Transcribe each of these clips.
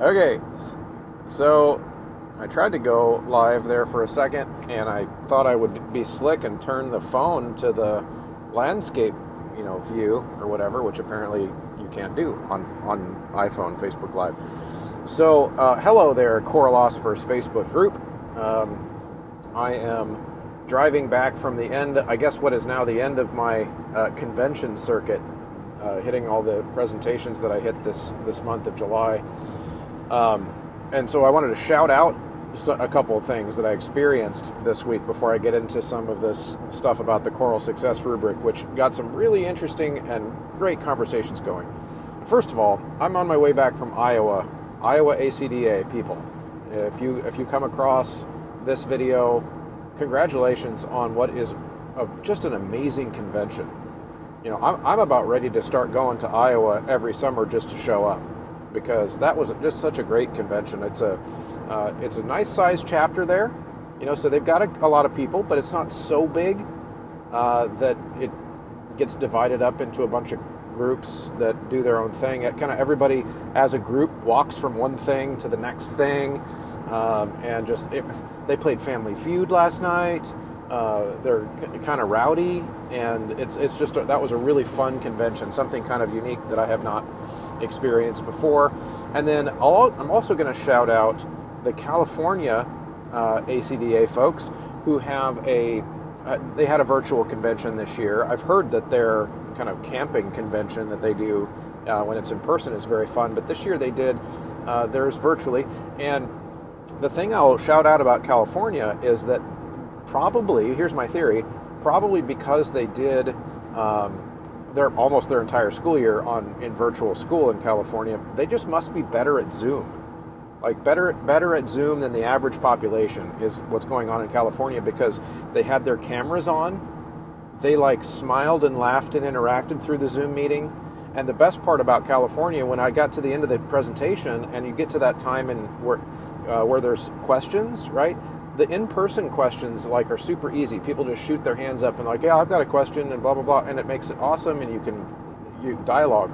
Okay, so I tried to go live there for a second, and I thought I would be slick and turn the phone to the landscape, view or whatever, which apparently you can't do on iPhone Facebook Live. So, hello there, Choralsophers Facebook group. I am driving back from the end, I guess what is now the end of my convention circuit, hitting all the presentations that I hit this month of July. And so I wanted to shout out a couple of things that I experienced this week before I get into some of this stuff about the Choral Success Rubric, which got some really interesting and great conversations going. First of all, I'm on my way back from Iowa ACDA people. If you come across this video, congratulations on what is just an amazing convention. I'm about ready to start going to Iowa every summer just to show up, because that was just such a great convention. It's a nice sized chapter there, so they've got a lot of people, but it's not so big that it gets divided up into a bunch of groups that do their own thing. Everybody as a group walks from one thing to the next thing, and they played Family Feud last night. They're kind of rowdy, and it's just that was a really fun convention, something kind of unique that I have not experienced before. And then I'm also going to shout out the California ACDA folks who have they had a virtual convention this year. I've heard that their kind of camping convention that they do when it's in person is very fun, but this year they did theirs virtually. And the thing I'll shout out about California is that here's my theory, probably because they did almost their entire school year in virtual school in California, they just must be better at Zoom. Like better at Zoom than the average population is what's going on in California, because they had their cameras on. They smiled and laughed and interacted through the Zoom meeting. And the best part about California, when I got to the end of the presentation and you get to that time where there's questions, right? The in-person questions are super easy. People just shoot their hands up and yeah, I've got a question and blah, blah, blah. And it makes it awesome, and you dialogue.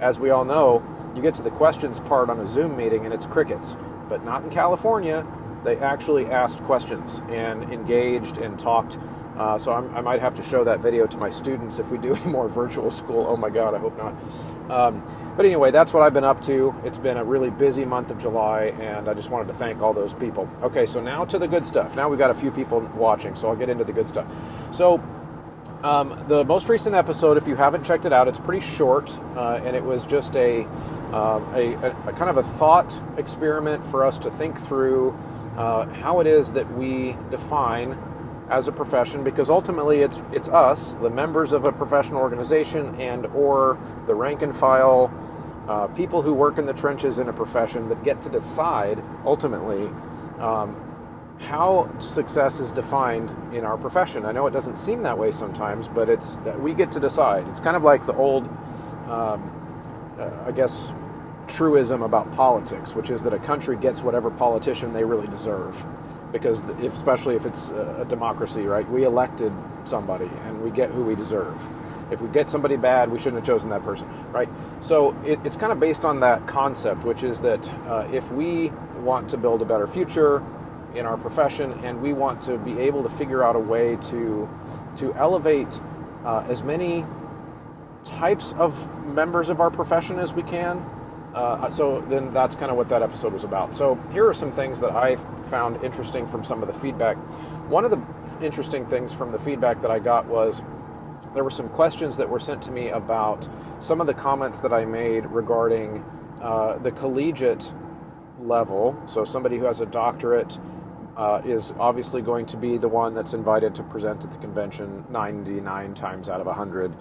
As we all know, you get to the questions part on a Zoom meeting and it's crickets. But not in California. They actually asked questions and engaged and talked. So I might have to show that video to my students if we do any more virtual school. Oh my God, I hope not. But anyway, that's what I've been up to. It's been a really busy month of July, and I just wanted to thank all those people. Okay, so now to the good stuff. Now we've got a few people watching, so I'll get into the good stuff. So the most recent episode, if you haven't checked it out, it's pretty short, and it was just a kind of a thought experiment for us to think through how it is that we define as a profession, because ultimately it's us, the members of a professional organization, and or the rank and file people who work in the trenches in a profession, that get to decide ultimately how success is defined in our profession. I know it doesn't seem that way sometimes, but it's that we get to decide. It's kind of like the old I guess truism about politics, which is that a country gets whatever politician they really deserve. Because especially if it's a democracy, right? We elected somebody and we get who we deserve. If we get somebody bad, we shouldn't have chosen that person, right? So it's kind of based on that concept, which is that if we want to build a better future in our profession, and we want to be able to figure out a way to elevate as many types of members of our profession as we can, so then that's kind of what that episode was about. So here are some things that I found interesting from some of the feedback. One of the interesting things from the feedback that I got was there were some questions that were sent to me about some of the comments that I made regarding the collegiate level. So somebody who has a doctorate is obviously going to be the one that's invited to present at the convention 99 times out of 100.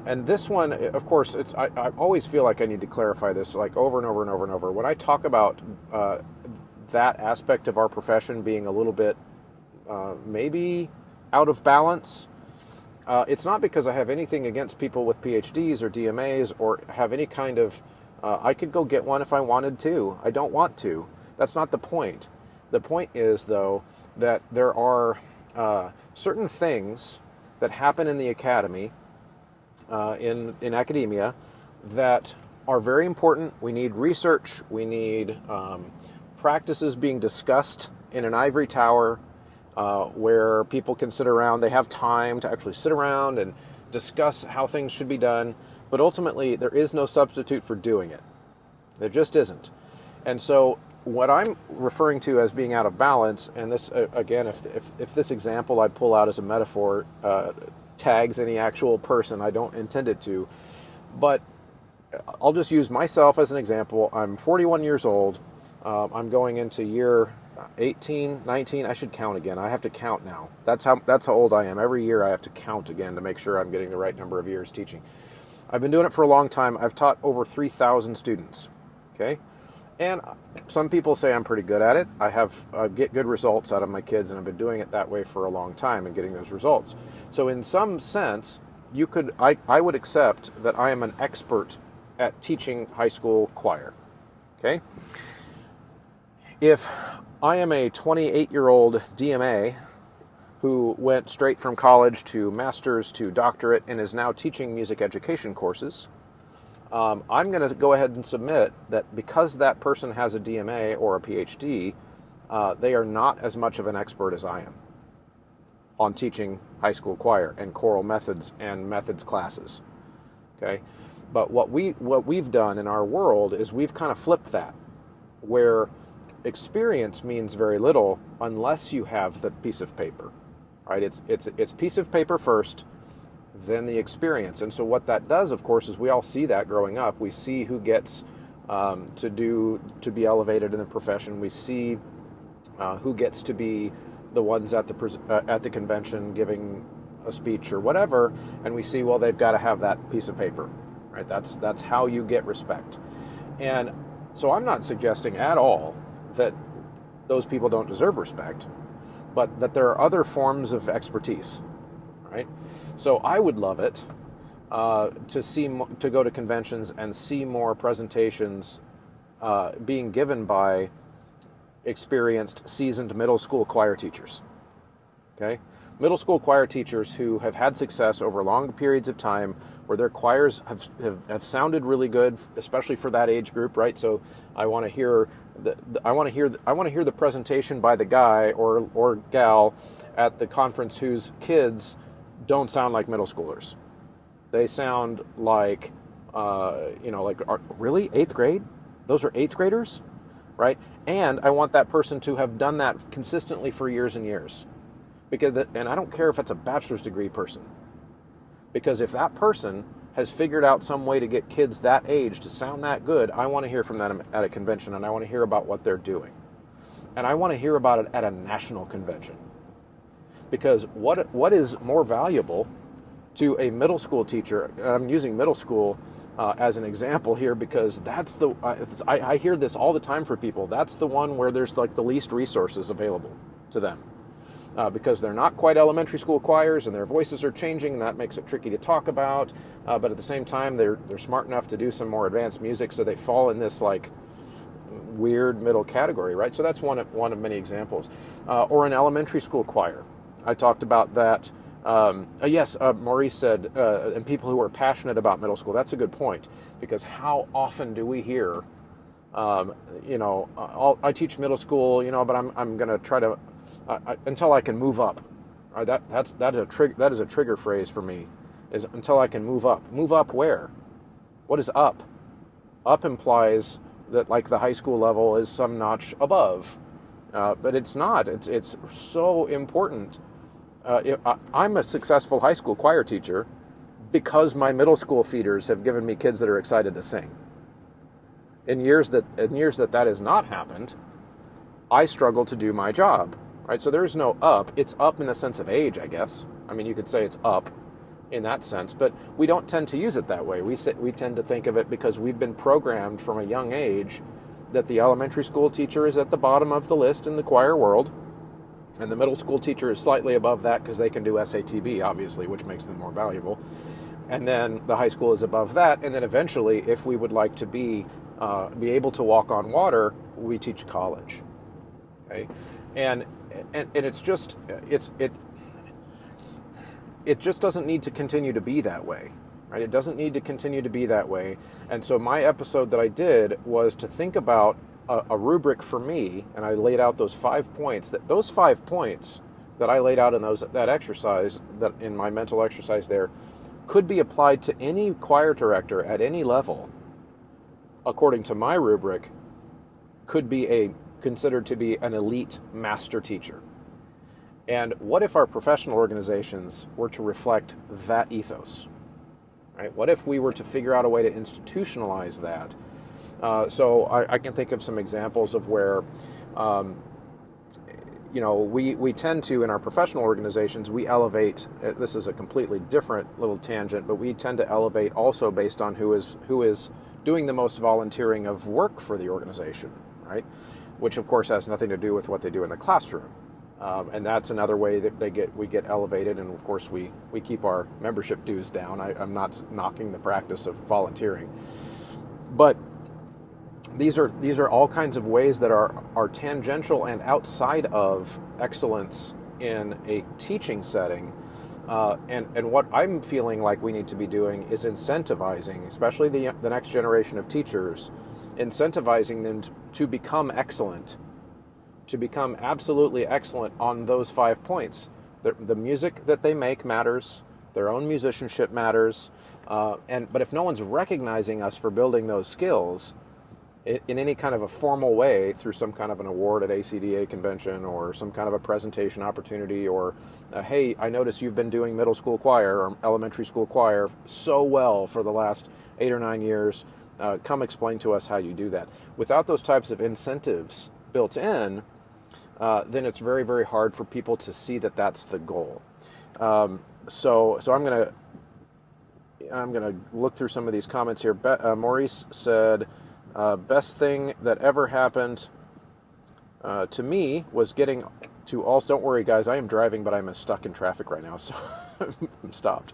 And this one, of course, I always feel like I need to clarify this over and over and over and over. When I talk about that aspect of our profession being a little bit maybe out of balance, it's not because I have anything against people with PhDs or DMAs or have any kind of, I could go get one if I wanted to. I don't want to. That's not the point. The point is, though, that there are certain things that happen in the academy, in academia, that are very important. We need research. We need practices being discussed in an ivory tower where people can sit around. They have time to actually sit around and discuss how things should be done. But ultimately, there is no substitute for doing it. There just isn't. And so what I'm referring to as being out of balance, and this, again, if this example I pull out as a metaphor tags any actual person, I don't intend it to, but I'll just use myself as an example. I'm 41 years old. I'm going into year 18, 19. I should count again. I have to count now. That's how old I am. Every year I have to count again to make sure I'm getting the right number of years teaching. I've been doing it for a long time. I've taught over 3,000 students. Okay? And some people say I'm pretty good at it. I get good results out of my kids, and I've been doing it that way for a long time and getting those results. So in some sense, I would accept that I am an expert at teaching high school choir. Okay? If I am a 28-year-old DMA who went straight from college to master's to doctorate and is now teaching music education courses, I'm going to go ahead and submit that because that person has a DMA or a PhD, they are not as much of an expert as I am on teaching high school choir and choral methods and methods classes. Okay? But what we've done in our world is we've kind of flipped that, where experience means very little unless you have the piece of paper, right? It's piece of paper first, then the experience. And so what that does, of course, is we all see that growing up. We see who gets to be elevated in the profession. We see who gets to be the ones at the convention giving a speech or whatever, and we see, well, they've got to have that piece of paper, right? That's how you get respect. And so I'm not suggesting at all that those people don't deserve respect, but that there are other forms of expertise, right? So I would love it to go to conventions and see more presentations being given by experienced, seasoned middle school choir teachers. Okay? Middle school choir teachers who have had success over long periods of time, where their choirs have sounded really good, especially for that age group, right? So I want to hear the presentation by the guy or gal at the conference whose kids don't sound like middle schoolers. They sound like really 8th grade? Those are 8th graders, right? And I want that person to have done that consistently for years and years. And I don't care if it's a bachelor's degree person. Because if that person has figured out some way to get kids that age to sound that good, I want to hear from them at a convention, and I want to hear about what they're doing. And I want to hear about it at a national convention. Because what is more valuable to a middle school teacher, and I'm using middle school as an example here because that's I hear this all the time for people. That's the one where there's like the least resources available to them. Because they're not quite elementary school choirs and their voices are changing, and that makes it tricky to talk about. But at the same time, they're smart enough to do some more advanced music, so they fall in this like weird middle category, right? So that's one of many examples. Or an elementary school choir. I talked about that. Yes, Maurice said, and people who are passionate about middle school. That's a good point, because how often do we hear, I teach middle school, but I'm going to try to. Until I can move up. That is a trigger phrase for me, is until I can move up. Move up where? What is up? Up implies that like the high school level is some notch above. But it's not. It's so important. I'm a successful high school choir teacher because my middle school feeders have given me kids that are excited to sing. In years that has not happened, I struggle to do my job. Right, so there is no up. It's up in the sense of age, I guess. I mean, you could say it's up in that sense, but we don't tend to use it that way. We tend to think of it because we've been programmed from a young age that the elementary school teacher is at the bottom of the list in the choir world, and the middle school teacher is slightly above that because they can do SATB, obviously, which makes them more valuable. And then the high school is above that, and then eventually, if we would like to be able to walk on water, we teach college. Okay, and it's just it just doesn't need to continue to be that way, Right? It doesn't need to continue to be that way. And so my episode that I did was to think about a rubric for me, and I laid out those 5 points. Those 5 points that I laid out in that exercise, that in my mental exercise there, could be applied to any choir director at any level, according to my rubric, could be considered to be an elite master teacher. And what if our professional organizations were to reflect that ethos? Right? What if we were to figure out a way to institutionalize that? So I can think of some examples of where, we tend to, in our professional organizations, we elevate. This is a completely different little tangent, but we tend to elevate also based on who is doing the most volunteering of work for the organization, right? Which of course has nothing to do with what they do in the classroom. And that's another way that we get elevated, and of course we keep our membership dues down. I'm not knocking the practice of volunteering, but these are all kinds of ways that are tangential and outside of excellence in a teaching setting. And what I'm feeling like we need to be doing is incentivizing, especially the next generation of teachers, incentivizing them to become excellent. To become absolutely excellent on those 5 points. The music that they make matters. Their own musicianship matters. But if no one's recognizing us for building those skills in any kind of a formal way, through some kind of an award at ACDA convention or some kind of a presentation opportunity, or hey, I notice you've been doing middle school choir or elementary school choir so well for the last 8 or 9 years. Come explain to us how you do that. Without those types of incentives built in, then it's very, very hard for people to see that that's the goal. So I'm gonna look through some of these comments here. Maurice said, best thing that ever happened to me was getting to also. Don't worry, guys. I am driving, but I'm stuck in traffic right now, so I'm stopped.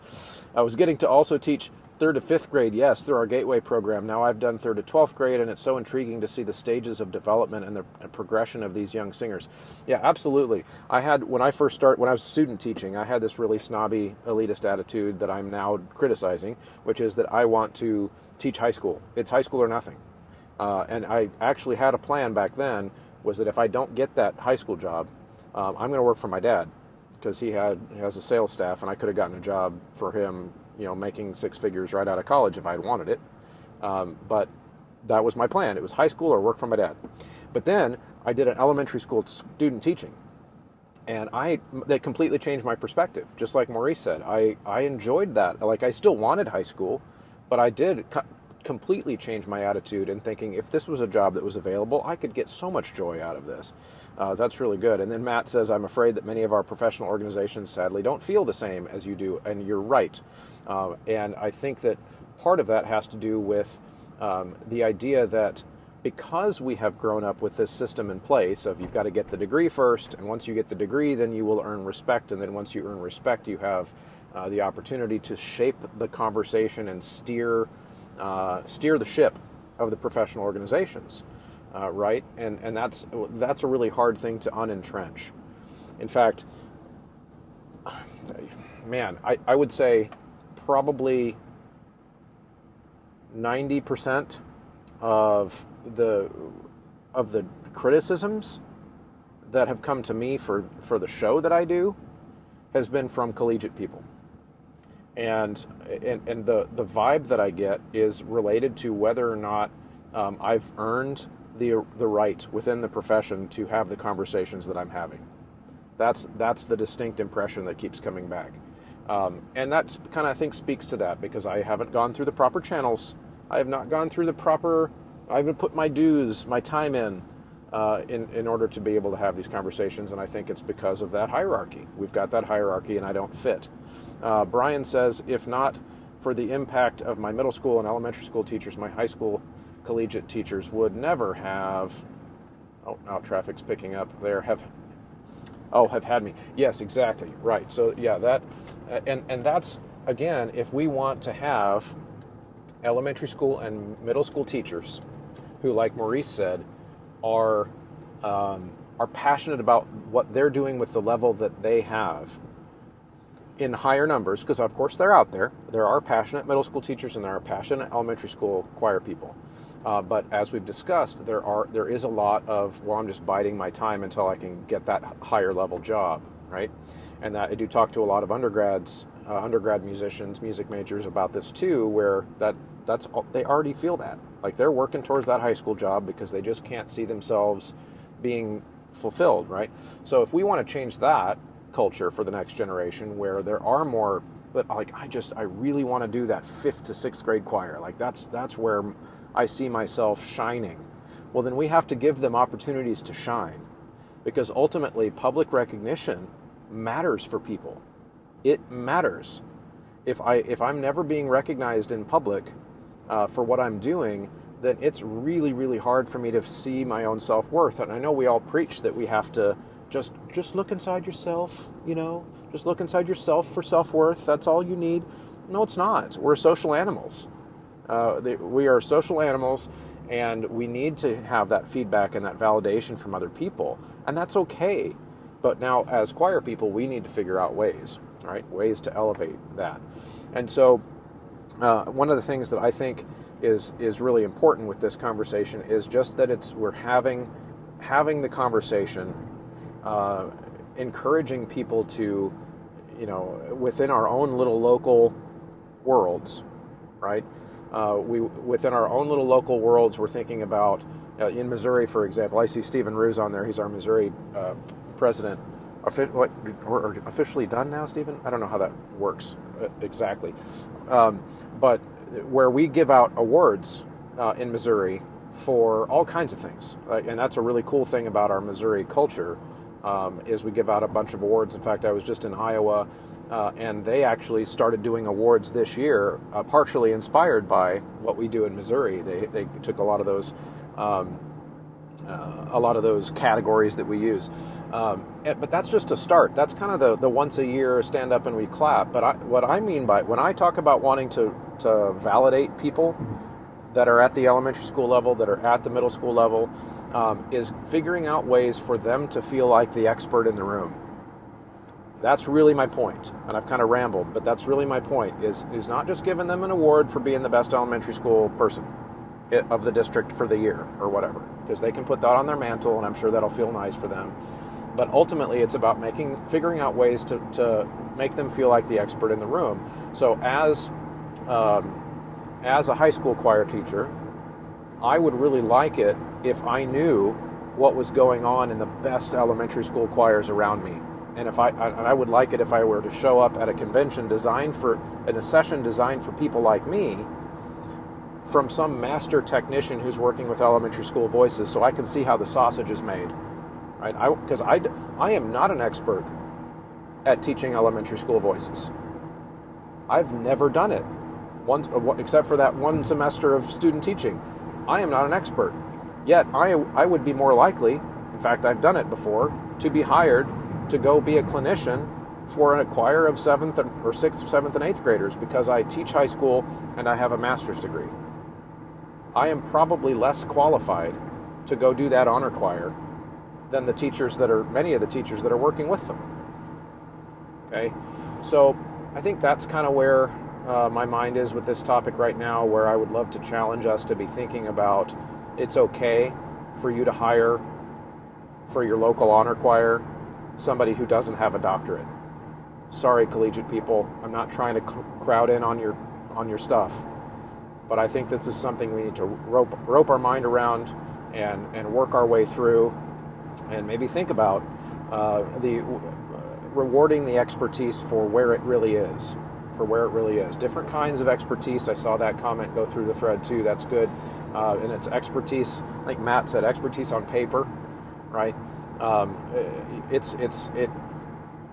I was getting to also teach 3rd to 5th grade, yes, through our Gateway program. Now I've done 3rd to 12th grade, and it's so intriguing to see the stages of development and the progression of these young singers. Yeah, absolutely. When I was student teaching, I had this really snobby, elitist attitude that I'm now criticizing, which is that I want to teach high school. It's high school or nothing. And I actually had a plan back then, was that if I don't get that high school job, I'm going to work for my dad, because he has a sales staff, and I could have gotten a job for him, making 6 figures right out of college if I had wanted it. But that was my plan. It was high school or work for my dad. But then I did an elementary school student teaching, and that completely changed my perspective. Just like Maurice said, I enjoyed that. Like, I still wanted high school, but I did completely change my attitude in thinking, if this was a job that was available, I could get so much joy out of this. That's really good. And then Matt says, I'm afraid that many of our professional organizations sadly don't feel the same as you do, and you're right. And I think that part of that has to do with the idea that because we have grown up with this system in place of you've got to get the degree first, and once you get the degree, then you will earn respect, and then once you earn respect, you have the opportunity to shape the conversation and steer the ship of the professional organizations, right? And that's a really hard thing to unentrench. In fact, man, I would say probably 90% of the criticisms that have come to me for the show that I do has been from collegiate people. And the vibe that I get is related to whether or not I've earned the right within the profession to have the conversations that I'm having. That's the distinct impression that keeps coming back. And that kind of, I think, speaks to that, because I haven't gone through the proper channels. I have not gone through I haven't put my dues, my time in order to be able to have these conversations, and I think it's because of that hierarchy. We've got that hierarchy, and I don't fit. Brian says, if not for the impact of my middle school and elementary school teachers, my high school collegiate teachers would never have... Oh, now traffic's picking up there. Have had me. Yes, exactly. Right. So, yeah, that... And that's, again, if we want to have elementary school and middle school teachers who, like Maurice said, are passionate about what they're doing with the level that they have, in higher numbers, because of course they're out there. There are passionate middle school teachers and there are passionate elementary school choir people. But as we've discussed, there is a lot of, well, I'm just biding my time until I can get that higher level job, right? And that I do talk to a lot of undergrad musicians, music majors about this too, where they already feel that. Like they're working towards that high school job because they just can't see themselves being fulfilled, right? So if we want to change that culture for the next generation, where there are more, but like I really want to do that 5th to 6th grade choir. Like that's where I see myself shining. Well, then we have to give them opportunities to shine, because ultimately public recognition matters for people. It matters. If I'm never being recognized in public for what I'm doing, then it's really, really hard for me to see my own self-worth. And I know we all preach that we have to just look inside yourself, just look inside yourself for self-worth. That's all you need. No, it's not. We're social animals. We are social animals, and we need to have that feedback and that validation from other people. And that's okay. But now, as choir people, we need to figure out ways to elevate that. And so one of the things that I think is really important with this conversation is just that we're having the conversation, encouraging people to, within our own little local worlds, right? Within our own little local worlds, we're thinking about, in Missouri, for example, I see Stephen Ruse on there. He's our Missouri president. We're officially done now, Stephen? I don't know how that works exactly. But where we give out awards in Missouri for all kinds of things. And that's a really cool thing about our Missouri culture, is we give out a bunch of awards. In fact, I was just in Iowa, and they actually started doing awards this year, partially inspired by what we do in Missouri. They took a lot of those categories that we use. But that's just a start. That's kind of the once a year stand up and we clap. But what I mean by, when I talk about wanting to validate people that are at the elementary school level, that are at the middle school level, is figuring out ways for them to feel like the expert in the room. That's really my point. And I've kind of rambled, but that's really my point, is not just giving them an award for being the best elementary school person of the district for the year or whatever, because they can put that on their mantle and I'm sure that'll feel nice for them. But ultimately it's about figuring out ways to make them feel like the expert in the room. So as a high school choir teacher, I would really like it if I knew what was going on in the best elementary school choirs around me. And I would like it if I were to show up at a convention in a session designed for people like me, from some master technician who's working with elementary school voices, so I can see how the sausage is made. Right? Because I am not an expert at teaching elementary school voices. I've never done it, except for that one semester of student teaching. I am not an expert. Yet I would be more likely, in fact I've done it before, to be hired to go be a clinician for a choir of 6th, 7th, and 8th graders, because I teach high school and I have a master's degree. I am probably less qualified to go do that honor choir than many of the teachers that are working with them. Okay, so I think that's kind of where my mind is with this topic right now, where I would love to challenge us to be thinking about, it's okay for you to hire for your local honor choir somebody who doesn't have a doctorate. Sorry, collegiate people, I'm not trying to crowd in on your stuff, but I think this is something we need to rope our mind around and work our way through, and maybe think about rewarding the expertise for where it really is. Different kinds of expertise. I saw that comment go through the thread too. That's good. And it's expertise, like Matt said, expertise on paper, right?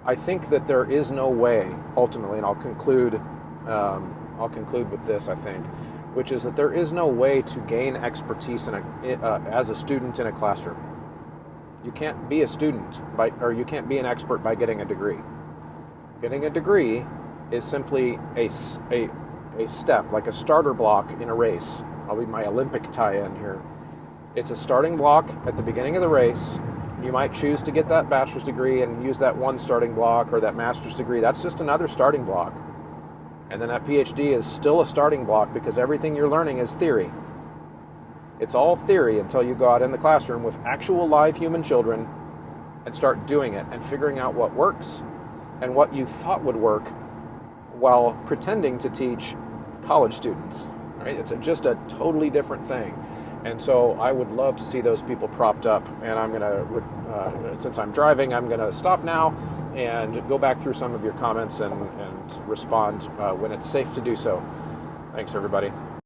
I think that there is no way, ultimately, and I'll conclude with this, I think, which is that there is no way to gain expertise as a student in a classroom. You can't be a student or you can't be an expert by getting a degree. Getting a degree is simply a step, like a starter block in a race. I'll be my Olympic tie-in here. It's a starting block at the beginning of the race You might choose to get that bachelor's degree and use that one starting block, or that master's degree. That's just another starting block. And then that PhD is still a starting block, because everything you're learning is theory. It's all theory until you go out in the classroom with actual live human children and start doing it and figuring out what works and what you thought would work while pretending to teach college students. Right? It's just a totally different thing. And so I would love to see those people propped up. And I'm going to, since I'm driving, I'm going to stop now and go back through some of your comments and respond when it's safe to do so. Thanks, everybody.